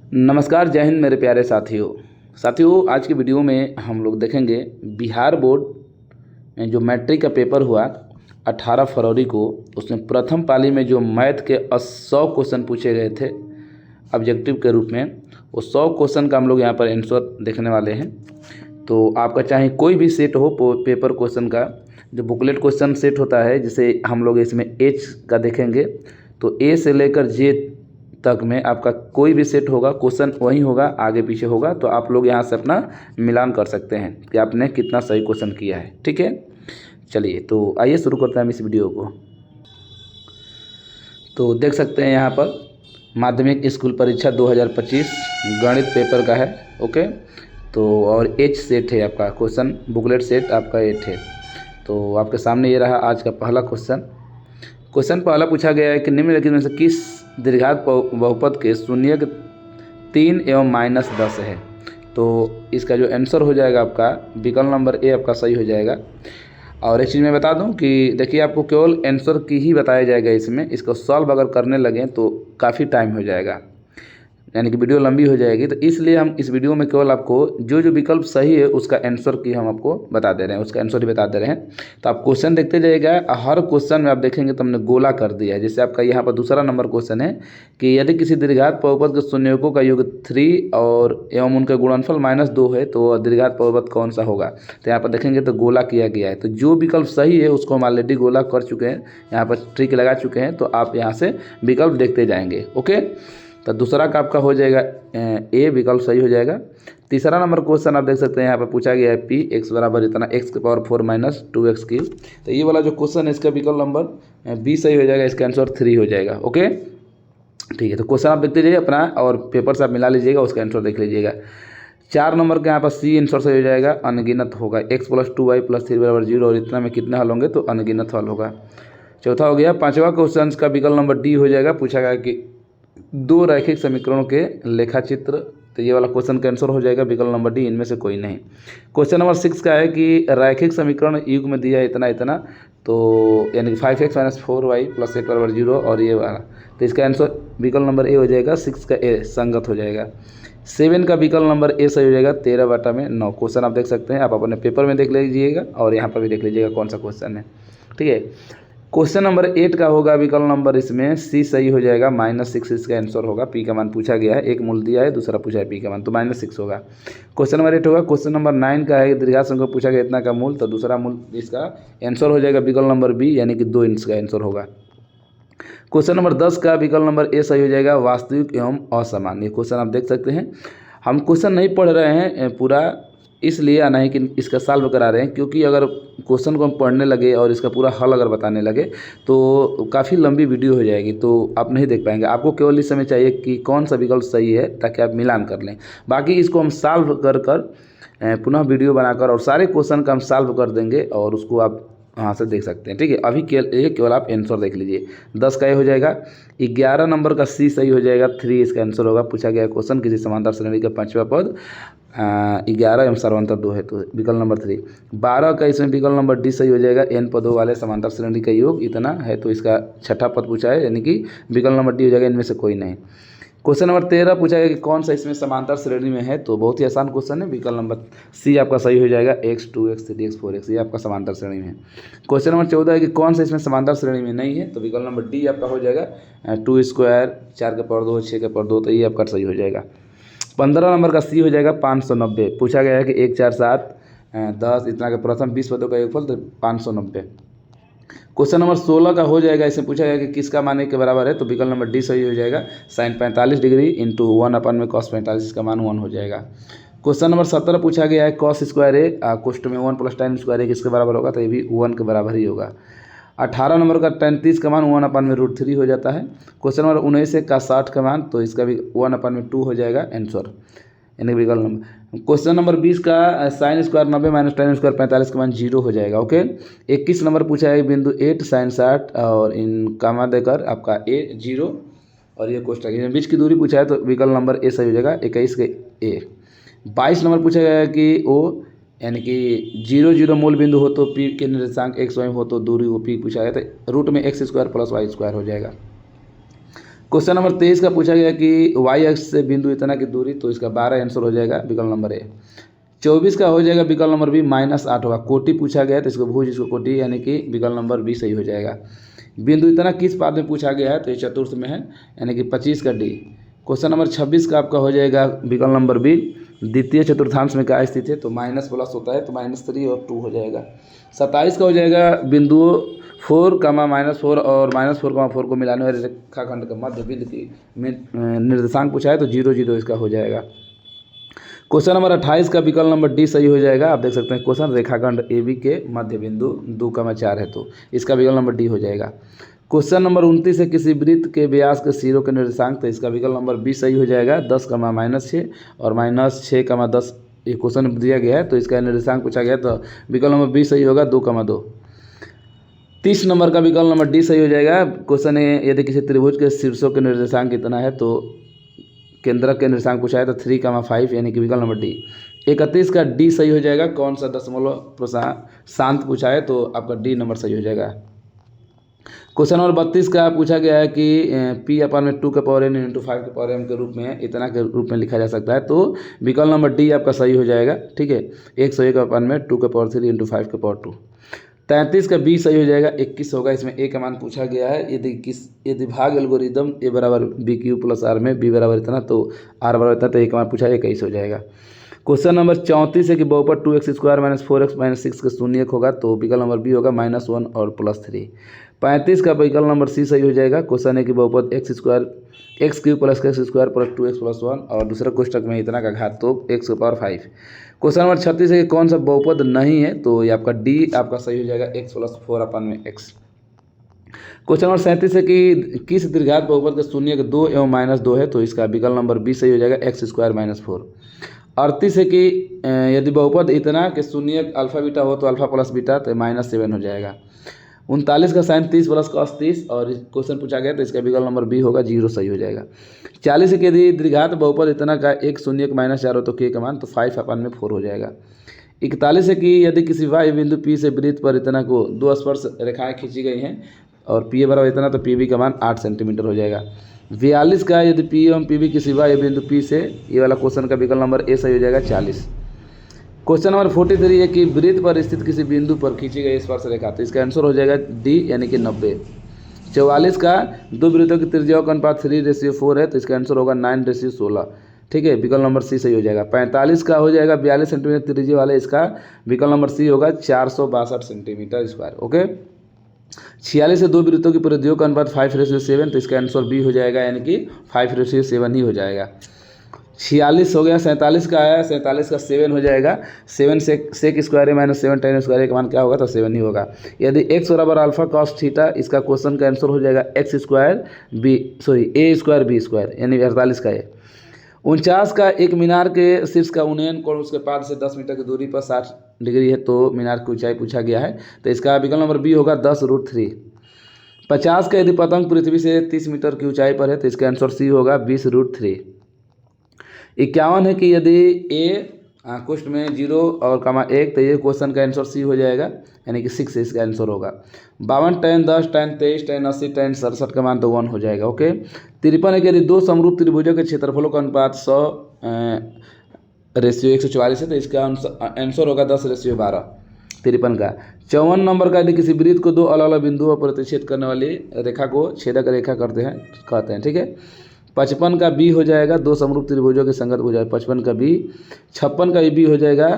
नमस्कार, जय हिंद मेरे प्यारे साथियों। आज की वीडियो में हम लोग देखेंगे बिहार बोर्ड में जो मैट्रिक का पेपर हुआ 18 फरवरी को, उसमें प्रथम पाली में जो मैथ के 100 क्वेश्चन पूछे गए थे ऑब्जेक्टिव के रूप में, वो 100 क्वेश्चन का हम लोग यहाँ पर आंसर देखने वाले हैं। तो आपका चाहे कोई भी सेट हो पेपर क्वेश्चन का, जो बुकलेट क्वेश्चन सेट होता है, जिसे हम लोग इसमें एच का देखेंगे, तो ए से लेकर जे तक में आपका कोई भी सेट होगा, क्वेश्चन वही होगा, आगे पीछे होगा। तो आप लोग यहाँ से अपना मिलान कर सकते हैं कि आपने कितना सही क्वेश्चन किया है। ठीक है, चलिए तो आइए शुरू करते हैं हम इस वीडियो को। तो देख सकते हैं यहाँ पर माध्यमिक स्कूल परीक्षा 2025 गणित पेपर का है। ओके, तो और एच सेट है आपका क्वेश्चन, बुकलेट सेट आपका 8 है। तो आपके सामने ये रहा आज का पहला क्वेश्चन पहला पूछा गया है कि निम्नलिखित में से किस दीर्घात बहुपद के शून्यक 3 एवं -10 है। तो इसका जो आंसर हो जाएगा आपका विकल्प नंबर ए आपका सही हो जाएगा। और एक चीज़ मैं बता दूं कि देखिए, आपको केवल आंसर की ही बताया जाएगा इसमें, इसको सॉल्व अगर करने लगें तो काफ़ी टाइम हो जाएगा, यानी कि वीडियो लंबी हो जाएगी। तो इसलिए हम इस वीडियो में केवल आपको जो विकल्प सही है उसका आंसर की हम आपको बता दे रहे हैं, उसका आंसर ही बता दे रहे हैं। तो आप क्वेश्चन देखते जाइएगा, हर क्वेश्चन में आप देखेंगे तो हमने गोला कर दिया है। जैसे आपका यहाँ पर दूसरा नंबर क्वेश्चन है कि यदि किसी दीर्घात बहुपद के शून्यकों का योग 3 और एवं उनका गुणनफल -2 है तो दीर्घात बहुपद कौन सा होगा। तो यहाँ पर देखेंगे तो गोला किया गया है। तो जो विकल्प सही है उसको हम ऑलरेडी गोला कर चुके हैं, यहाँ पर ट्रिक लगा चुके हैं। तो आप यहाँ से विकल्प देखते जाएंगे। ओके, तो दूसरा का आपका हो जाएगा ए, विकल्प सही हो जाएगा। तीसरा नंबर क्वेश्चन आप देख सकते हैं, यहाँ पर पूछा गया है पी एक्स बराबर इतना एक्स की पावर 4 - 2x की। तो ये वाला जो क्वेश्चन है इसका विकल्प नंबर बी सही हो जाएगा, इसका आंसर 3 हो जाएगा। ओके, ठीक है। तो क्वेश्चन आप देखते जाइए अपना और पेपर से आप मिला लीजिएगा, उसका आंसर देख लीजिएगा। 4 नंबर के यहाँ पर सी आंसर सही हो जाएगा, अनगिनत होगा। x + 2y + 3 = 0 और इतना में कितने हल होंगे, तो अनगिनत हल होगा। चौथा हो गया। पाँचवा क्वेश्चन का विकल्प नंबर डी हो जाएगा। पूछा गया कि 2 रैखिक समीकरणों के लेखा चित्र। तो ये वाला क्वेश्चन का आंसर हो जाएगा विकल्प नंबर डी, इनमें से कोई नहीं। क्वेश्चन नंबर 6 का है कि रैखिक समीकरण युग में दिया है इतना, तो यानी कि 5x - 4y + 8 = 0 और ये वाला। तो इसका आंसर विकल्प नंबर ए हो जाएगा, 6 का ए संगत हो जाएगा। 7 का विकल्प नंबर ए सही हो जाएगा, 13/9। क्वेश्चन आप देख सकते हैं, आप अपने पेपर में देख लीजिएगा और यहाँ पर भी देख लीजिएगा कौन सा क्वेश्चन है। ठीक है, क्वेश्चन नंबर 8 का होगा विकल्प नंबर, इसमें सी सही हो जाएगा, -6 इसका आंसर होगा। पी का मान पूछा गया है, एक मूल दिया है, दूसरा पूछा है पी का मान, तो -6 होगा। क्वेश्चन नंबर 8 होगा। क्वेश्चन नंबर 9 का है दीर्घात संख्या पूछा गया इतना का मूल, तो दूसरा मूल इसका आंसर हो जाएगा विकल्प नंबर बी, यानी कि 2 इंच का आंसर होगा। क्वेश्चन नंबर 10 का विकल्प नंबर ए सही हो जाएगा, वास्तविक एवं असमान। ये क्वेश्चन आप देख सकते हैं। हम क्वेश्चन नहीं पढ़ रहे हैं पूरा, इसलिए आना है कि इसका सॉल्व करा रहे हैं, क्योंकि अगर क्वेश्चन को हम पढ़ने लगे और इसका पूरा हल अगर बताने लगे तो काफ़ी लंबी वीडियो हो जाएगी, तो आप नहीं देख पाएंगे। आपको केवल इस समय चाहिए कि कौन सा विकल्प सही है, ताकि आप मिलान कर लें। बाकी इसको हम सॉल्व कर पुनः वीडियो बनाकर और सारे क्वेश्चन का हम सॉल्व कर देंगे और उसको आप वहाँ से देख सकते हैं। ठीक है, अभी केवल आप आंसर देख लीजिए। 10 का ये हो जाएगा। 11 नंबर का सी सही हो जाएगा, 3 इसका आंसर होगा। पूछा गया क्वेश्चन किसी समांतर श्रेणी का 5वां पद 11 एवं सर्वांतर 2 है, तो विकल्प नंबर 3। 12 का इसमें विकल्प नंबर डी सही हो जाएगा, n पदों वाले समांतर श्रेणी का योग इतना है, तो इसका 6ठा पद पूछा है, यानी कि विकल्प नंबर डी हो जाएगा, इनमें से कोई नहीं। क्वेश्चन नंबर 13 पूछा गया कि कौन सा इसमें समांतर श्रेणी में है, तो बहुत ही आसान क्वेश्चन है, विकल्प नंबर सी आपका सही हो जाएगा, x 2x 3x 4x, ये आपका समांतर श्रेणी में है। क्वेश्चन नंबर 14 है कि कौन सा इसमें समांतर श्रेणी में नहीं है, तो विकल्प नंबर डी आपका हो जाएगा, 2 स्क्वायर 4 के पावर 2 6 के पावर 2, तो ये आपका सही हो जाएगा। 15 नंबर का सी हो जाएगा, 590। पूछा गया है कि 1 4 7 10 इतना के प्रथम 20 पदों का योगफल, तो 590। क्वेश्चन नंबर 16 का हो जाएगा, इसमें पूछा गया कि किसका मान 1 के बराबर है, तो विकल्प नंबर डी सही हो जाएगा, sin 45 डिग्री × 1/में cos 45, इसका मान 1 हो जाएगा। क्वेश्चन नंबर 17 पूछा गया है cos स्क्वायर ए कोष्ठ में 1 + tan स्क्वायर ए किसके बराबर होगा, तो ये भी 1 के बराबर ही होगा। 18 नंबर का tan 30 का मान 1/में √3 हो जाता है। क्वेश्चन नंबर 19 का 60 का मान, तो इसका भी 1/2 हो जाएगा आंसर, यानी विकल्प नंबर। क्वेश्चन नंबर 20 का sin स्क्वायर 90 - tan स्क्वायर 45 का मान 0 हो जाएगा। ओके, 21 नंबर पूछा है बिंदु 8 sin 60 और इन कामा देकर आपका a 0 और ये कोष्ठक, इसमें बीच की दूरी पूछा है, तो विकल्प नंबर ए सही हो जाएगा, 21 के ए। 22 नंबर पूछा गया है कि ओ यानी कि 0 0 मूल बिंदु हो तो p के निर्देशांक x y हो तो दूरी वो p पूछा गया, तो रूट में x² + y² हो जाएगा। क्वेश्चन नंबर 23 का पूछा गया कि वाई अक्ष से बिंदु इतना की दूरी, तो इसका 12 आंसर हो जाएगा विकल्प नंबर ए। 24 का हो जाएगा विकल्प नंबर बी -8 होगा। कोटि पूछा गया तो इसको भुज, इसको कोटि, यानी कि विकल्प नंबर बी सही हो जाएगा। बिंदु इतना किस पाद में पूछा गया है, तो ये चतुर्थ में है, यानी कि 25 का डी। क्वेश्चन नंबर 26 का आपका हो जाएगा विकल्प नंबर बी द्वितीय चतुर्थांश में क्या स्थित है, तो माइनस प्लस होता है, तो -3 और 2 हो जाएगा। 27 का हो जाएगा बिंदुओं 4, -4 और -4, 4 को मिलाने वाले रेखाखंड का मध्य बिंदु की निर्देशांक पूछा है, तो 0, 0 इसका हो जाएगा। क्वेश्चन नंबर 28 का विकल्प नंबर डी सही हो जाएगा। आप देख सकते हैं क्वेश्चन रेखाखंड ए बी के मध्य बिंदु 2,4 है, तो इसका विकल्प नंबर डी हो जाएगा। क्वेश्चन नंबर 29 है किसी वृत्त के व्यास के सिरों के निर्देशांक, तो इसका विकल्प नंबर बी सही हो जाएगा। 10, -6 और -6, 10 ये क्वेश्चन दिया गया है, तो इसका निर्देशांक पूछा गया, तो विकल्प नंबर बी सही होगा 2,2। 30 नंबर का विकल्प नंबर डी सही हो जाएगा। क्वेश्चन है यदि किसी त्रिभुज के शीर्षों के निर्देशांक कितना है, तो केंद्रक के निर्देशांक पूछा है, तो 3,5, यानी कि विकल्प नंबर डी। 31 का डी सही हो जाएगा। कौन सा दशमलव शांत पूछा है, तो आपका डी नंबर सही हो जाएगा। क्वेश्चन नंबर 32 का पूछा गया है कि p/2 के पावर n × 5 के पावर m के रूप में इतना के रूप में लिखा जा सकता है, तो विकल्प नंबर डी आपका सही हो जाएगा। ठीक है, 101/2 के पावर 3 × 5 के पावर 2। 33 का बी सही हो जाएगा। 21 होगा, इसमें ए का मान पूछा गया है। यदि भाग एल्गोरिदम a बराबर BQ + R में b बराबर इतना, तो r बराबर इतना, तो ए का मान पूछा है, 21 हो जाएगा। क्वेश्चन नंबर 34 है कि बहुपद 2x² - 4x - 6 के शून्यक होगा, तो विकल्प नंबर बी होगा -1 और +3। 35 का विकल्प नंबर सी सही हो जाएगा। क्वेश्चन है कि बहुपद x³ + x² + 2x + 1 और दूसरा कोष्टक में इतना का घात, तो x⁵। क्वेश्चन नंबर 36 है कि कौन सा बहुपद नहीं है, तो ये आपका डी आपका सही हो जाएगा, x + 4/x। क्वेश्चन नंबर 37 है कि किस द्विघात बहुपद का शून्यक 2 एवं -2 है, तो इसका विकल्प नंबर बी सही हो जाएगा, x² - 4। 38 है कि यदि बहुपद इतना के शून्यक अल्फा बीटा हो, तो अल्फा + बीटा, तो -7 हो जाएगा। 39 का साइन 30 + cos 30 और क्वेश्चन पूछा गया, तो इसका विकल्प नंबर बी होगा, 0 सही हो जाएगा। 40 है कि यदि द्विघात बहुपद इतना का एक शून्यक -4 हो, तो k का मान, तो 5/4 हो जाएगा। 41 है कि यदि किसी वाह्य बिंदु P से वृत्त पर इतना को 2 स्पर्श रेखाएं खींची गई हैं और P बराबर इतना, तो PB का मान 8 सेंटीमीटर हो जाएगा। 42 का यदि P एवं PB किसी वाह्य बिंदु P से, ये वाला क्वेश्चन का विकल्प नंबर ए सही हो जाएगा, 40। क्वेश्चन नंबर 43 है कि वृत्त पर स्थित किसी बिंदु पर खींची गई स्पर्श रेखा, तो इसका आंसर हो जाएगा डी, यानी कि 90। 44 का दो वृत्तों की त्रिज्याओं का अनुपात 3:4 है, तो इसका आंसर होगा 9:16। ठीक है, विकल्प नंबर सी सही हो जाएगा। 45 का हो जाएगा 42 सेंटीमीटर त्रिज्या वाले, इसका विकल्प नंबर सी होगा 462 सेंटीमीटर स्क्वायर। ओके, 46 से दो वृत्तों की परिधियों का अनुपात 5:7, तो इसका आंसर बी हो जाएगा, यानी कि 5:7 ही हो जाएगा। 46 हो गया। 47 का आया, 47 का 7 हो जाएगा। 7 सेक स्क्वायर -7 tan स्क्वायर का मान क्या होगा, तो 7 ही होगा। यदि x बराबर अल्फा cos थीटा, इसका क्वेश्चन का आंसर हो जाएगा a² b², यानी 48 का है। 49 का एक मीनार के शीर्ष का उन्नयन कोण उसके पाद से 10 मीटर की दूरी पर 60 डिग्री है, तो मीनार की ऊंचाई पूछा गया है, तो इसका विकल्प नंबर बी होगा 10√3। 50 का यदि पतंग पृथ्वी से 30 मीटर की ऊंचाई पर है, तो इसका आंसर सी होगा 20√3। 51 है कि यदि ए कुष्ठ में 0 और 1, तो ये क्वेश्चन का आंसर सी हो जाएगा, यानी कि 6 इसका आंसर होगा। 52 tan 10 tan 23 tan 80 tan 67 का मान, तो 1 हो जाएगा। ओके, 53 है कि यदि दो समरूप त्रिभुजों के क्षेत्रफलों का अनुपात 100:144 है, तो इसका आंसर होगा 10:12। 53 का। 54 नंबर का यदि किसी वृत्त को दो अलग अलग बिंदुओं पर प्रतिच्छेद करने वाली रेखा को छेदक रेखा कहते हैं। ठीक है, 55 का बी हो जाएगा, दो समरूप त्रिभुजों के संगत भुजा 55 का बी। 56 का बी हो जाएगा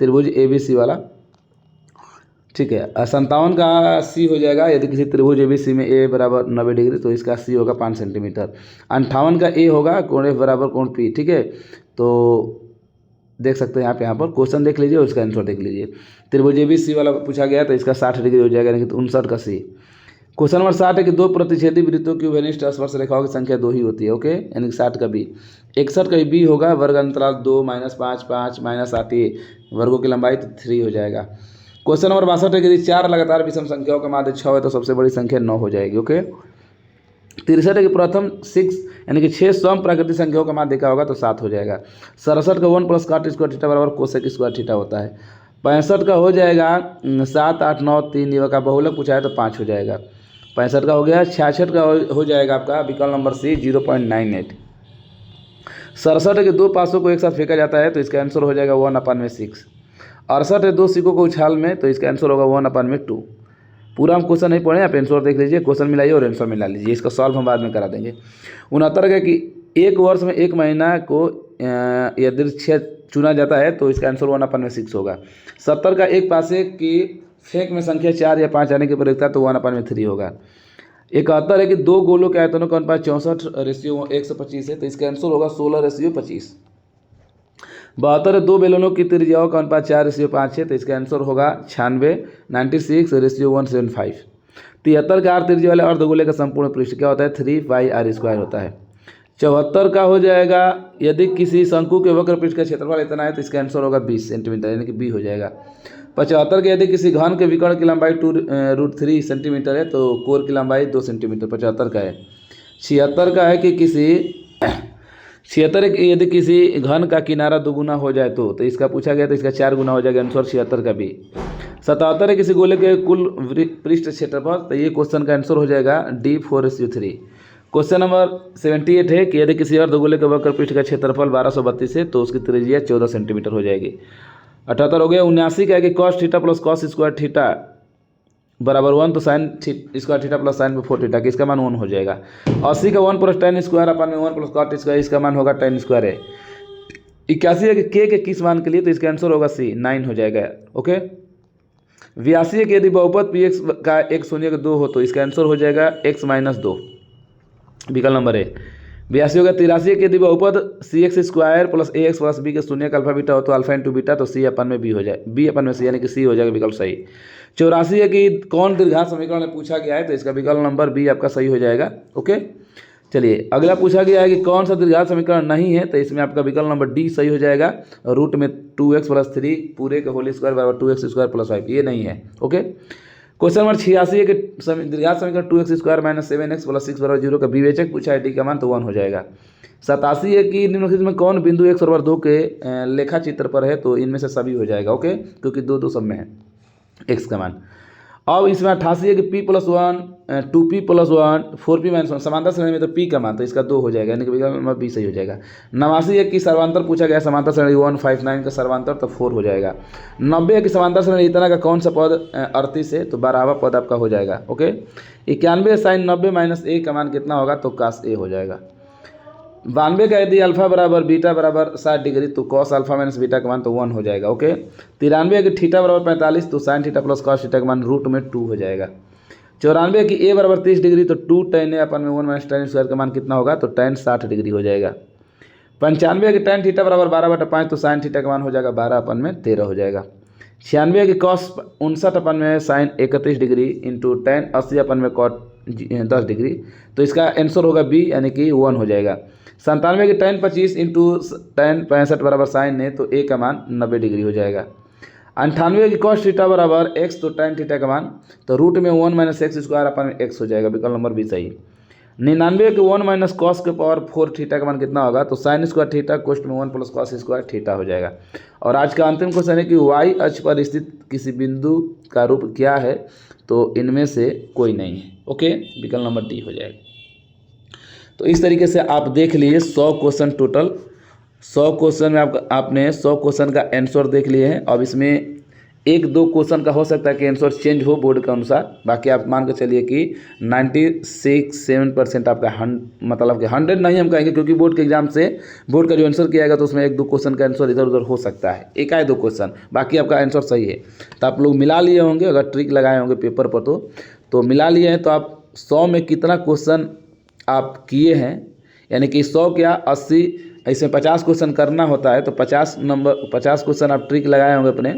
त्रिभुज ABC वाला। ठीक है, 57 का सी हो जाएगा, यदि किसी त्रिभुज ABC में a बराबर 90 डिग्री, तो इसका सी होगा 5 सेंटीमीटर। 58 का ए होगा कोण F बराबर कोण P। ठीक है, तो देख सकते हैं यहाँ पर क्वेश्चन देख लीजिए, उसका आंसर देख लीजिए। त्रिभुज ABC वाला पूछा गया, तो इसका 60 डिग्री हो जाएगा, यानी कि 59 का सी। क्वेश्चन नंबर 60 है कि दो प्रतिच्छेदी वृत्तों की उभयनिष्ठ स्पर्श रेखाओं की संख्या 2 ही होती है। ओके, यानी कि 60 का बी। 61 का बी होगा वर्ग अंतराल 2 -5 5 -8 वर्गों की लंबाई, तो 3 हो जाएगा। क्वेश्चन नंबर 62 है कि यदि 4 लगातार विषम संख्याओं का माध्य 6 है, तो सबसे बड़ी संख्या 9 हो जाएगी। ओके, 63 है कि प्रथम 6 यानी कि 6 सम प्राकृतिक संख्याओं का माध्य क्या होगा, तो 7 हो जाएगा। 67 का 1 + cot² थीटा बराबर cosec² थीटा होता है। 65 का हो जाएगा 7 8 9 3 का बहुलक पूछा है, तो 5 हो जाएगा। 65 का हो गया। 66 का हो जाएगा आपका विकल्प नंबर सी 0.98। 67 के 2 पासों को एक साथ फेंका जाता है तो इसका आंसर हो जाएगा 1/6। 68 है 2 सिक्कों को उछाल में तो इसका आंसर होगा 1/2। पूरा हम क्वेश्चन नहीं पढ़े, आप आंसर देख लीजिए, क्वेश्चन मिलाइए और आंसर मिला लीजिए, इसका सॉल्व हम बाद में करा देंगे। 69 का कि एक वर्ष में एक महीना को यदि चुना जाता है तो इसका आंसर 1/6 होगा। 70 का एक पासे की फेंक में संख्या 4 या 5 आने की प्रयोजकता तो 1/3 होगा। 71 है कि 2 गोलों के आयतनों का अनुपात 64:125 है तो इसका आंसर होगा 16:25। 72 है 2 बेलनों की त्रिज्याओं का अनुपात 4:5 है तो इसका आंसर होगा 96:175। 73 का 8 त्रिज्या वाले अर्धगोले का संपूर्ण पृष्ठ क्या होता है 3πr² होता है। 74 का हो जाएगा यदि किसी शंकु के वक्र पृष्ठ का क्षेत्रफल इतना है तो इसका आंसर होगा 20 सेंटीमीटर, यानी कि बी हो जाएगा। 75 के यदि किसी घन के विकर्ण की लंबाई 2√3 सेंटीमीटर है तो कोर की लंबाई 2 सेंटीमीटर 75 का है। 76 का है कि यदि किसी घन का किनारा दुगुना हो जाए तो इसका पूछा गया तो इसका 4 गुना हो जाएगा, आंसर 76 का भी। 77 है किसी गोले के कुल पृष्ठ क्षेत्रफल तो ये क्वेश्चन का आंसर हो जाएगा D 4:3। क्वेश्चन नंबर 78 है कि यदि किसी अर्धगोले के वक्र पृष्ठ का क्षेत्रफल 1232 है तो उसकी त्रिज्या 14 सेंटीमीटर हो जाएगी। 78 हो गया। 79 का है कि cos theta plus cos square theta बराबर 1 तो sine square theta plus sign 4 theta इसका मान 1 हो जाएगा। 80 का 1 + tan स्क्वायर अपन में 1 + cot स्क्वायर इसका मान होगा tan स्क्वायर है। 81 है कि के किस मान के लिए तो इसका आंसर होगा सी 9 हो जाएगा। ओके। 82 है कि यदि बहुपद px का x शून्य का 2 हो तो इसका आंसर हो जाएगा x - 2 विकल्प नंबर ए। 82 होगा। 83 कि यदि बहुपद cx² + ax + b के शून्य का अल्फा बीटा हो तो अल्फा × बीटा तो c अपन में b हो जाए, b अपन में c यानी कि c हो जाएगा विकल्प सही। 84 है कि कौन दीर्घात समीकरण में पूछा गया है तो इसका विकल्प नंबर बी आपका सही हो जाएगा। ओके। चलिए अगला पूछा गया है कि कौन सा दीर्घात समीकरण नहीं है तो इसमें आपका विकल्प नंबर डी सही हो जाएगा। रूट में 2x + 3 पूरे का होल स्क्वायर बराबर 2x² + 5 ये नहीं है। ओके। क्वेश्चन नंबर 86 है कि दीर्घात समीकरण 2x² - 7x + 6 = 0 का विवेचक पूछा है, डी का मान तो 1 हो जाएगा। 87 है कि निम्नलिखित में कौन बिंदु x = 2 के लेखा चित्र पर है तो इनमें से सभी हो जाएगा। ओके, क्योंकि 2 सब में है x का मान। अब इसमें 88 है कि p + 1 2p + 1 4p - 1 समांतर श्रेणी में तो p का मान तो इसका 2 हो जाएगा, यानी कि विकल्प नंबर बी सही हो जाएगा। 89 है कि सर्वांतर पूछा गया समांतर श्रेणी 159 का सर्वांतर तो 4 हो जाएगा। 90 है कि समांतर श्रेणी इतना का कौन सा पद 38 है तो 12वां पद आपका हो जाएगा। ओके। 91 sin 90 - a का मान कितना होगा तो cos a हो जाएगा। 92 का यदि अल्फा बराबर बीटा बराबर 60 डिग्री तो cos अल्फा - बीटा का मान तो 1 हो जाएगा। ओके। 93 कि थीटा बराबर 45 तो sin theta plus cos theta का मान रूट में 2 हो जाएगा। 94 कि a बराबर 30 डिग्री तो 2 tan a अपन में 1 - tan स्क्वायर का मान कितना होगा तो tan 60 डिग्री हो जाएगा। 95 कि tan थीटा बराबर 12/5 तो sin थीटा का मान हो जाएगा 12 अपन में 13 हो जाएगा। 96 कि cos 59 अपन में sin 31 डिग्री इंटू tan 80 अपन में cot 10 डिग्री तो इसका आंसर होगा बी यानी कि 1 हो जाएगा। 97 कि tan 25 इंटू tan 65 बराबर sin है तो a का मान 90 डिग्री हो जाएगा। 98 कि cos थीटा बराबर x तो tan थीटा का मान तो रूट में 1 - x² अपन में x हो जाएगा, विकल्प नंबर बी सही। 99 कि 1 - cos के पावर 4 थीटा का मान कितना होगा तो sin स्क्वायर थीटा कोष्ट में 1 + cos स्क्वायर थीटा हो जाएगा। और आज का अंतिम क्वेश्चन है कि y अक्ष पर स्थित किसी बिंदु का रूप क्या है तो इनमें से कोई नहीं है। ओके, विकल्प नंबर डी हो जाएगा। तो इस तरीके से आप देख लिए 100 क्वेश्चन टोटल। 100 क्वेश्चन में आपने 100 क्वेश्चन का आंसर देख लिए हैं। अब इसमें 1-2 क्वेश्चन का हो सकता है कि आंसर चेंज हो बोर्ड के अनुसार, बाकी आप मान के चलिए कि 96-7% आपका मतलब कि 100 नहीं हम कहेंगे क्योंकि बोर्ड के एग्जाम से बोर्ड का जो आंसर किया जाएगा तो उसमें 1-2 क्वेश्चन का आंसर इधर उधर हो सकता है, 1-2 क्वेश्चन, बाकी आपका आंसर सही है। तो आप लोग मिला लिए होंगे, अगर ट्रिक लगाए होंगे पेपर पर तो मिला लिए हैं तो आप 100 में कितना क्वेश्चन आप किए हैं, यानी कि 100 क्या 80, ऐसे 50 क्वेश्चन करना होता है तो 50 क्वेश्चन आप ट्रिक लगाए होंगे अपने,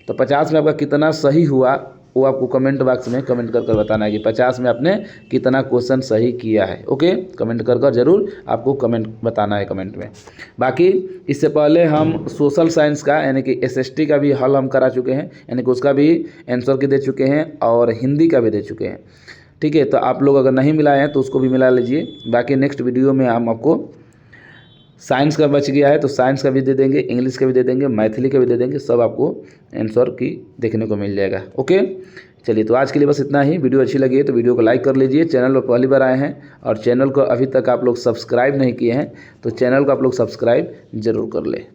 तो 50 में आपका कितना सही हुआ वो आपको कमेंट बॉक्स में कमेंट कर बताना है कि 50 में आपने कितना क्वेश्चन सही किया है। ओके, कमेंट कर जरूर आपको कमेंट बताना है कमेंट में। बाकी इससे पहले हम सोशल साइंस का यानी कि SST का भी हल हम करा चुके हैं, यानी कि उसका भी आंसर की दे चुके हैं और हिंदी का भी दे चुके हैं। ठीक है, तो आप लोग अगर नहीं मिलाए हैं तो उसको भी मिला लीजिए। बाकी नेक्स्ट वीडियो में हम आपको साइंस का बच गया है तो साइंस का भी दे देंगे, इंग्लिश का भी दे देंगे, मैथिली का भी दे देंगे, सब आपको आंसर की देखने को मिल जाएगा। ओके, चलिए तो आज के लिए बस इतना ही। वीडियो अच्छी लगी है तो वीडियो को लाइक कर लीजिए। चैनल पर पहली बार आए हैं और चैनल को अभी तक आप लोग सब्सक्राइब नहीं किए हैं तो चैनल को आप लोग सब्सक्राइब जरूर कर ले।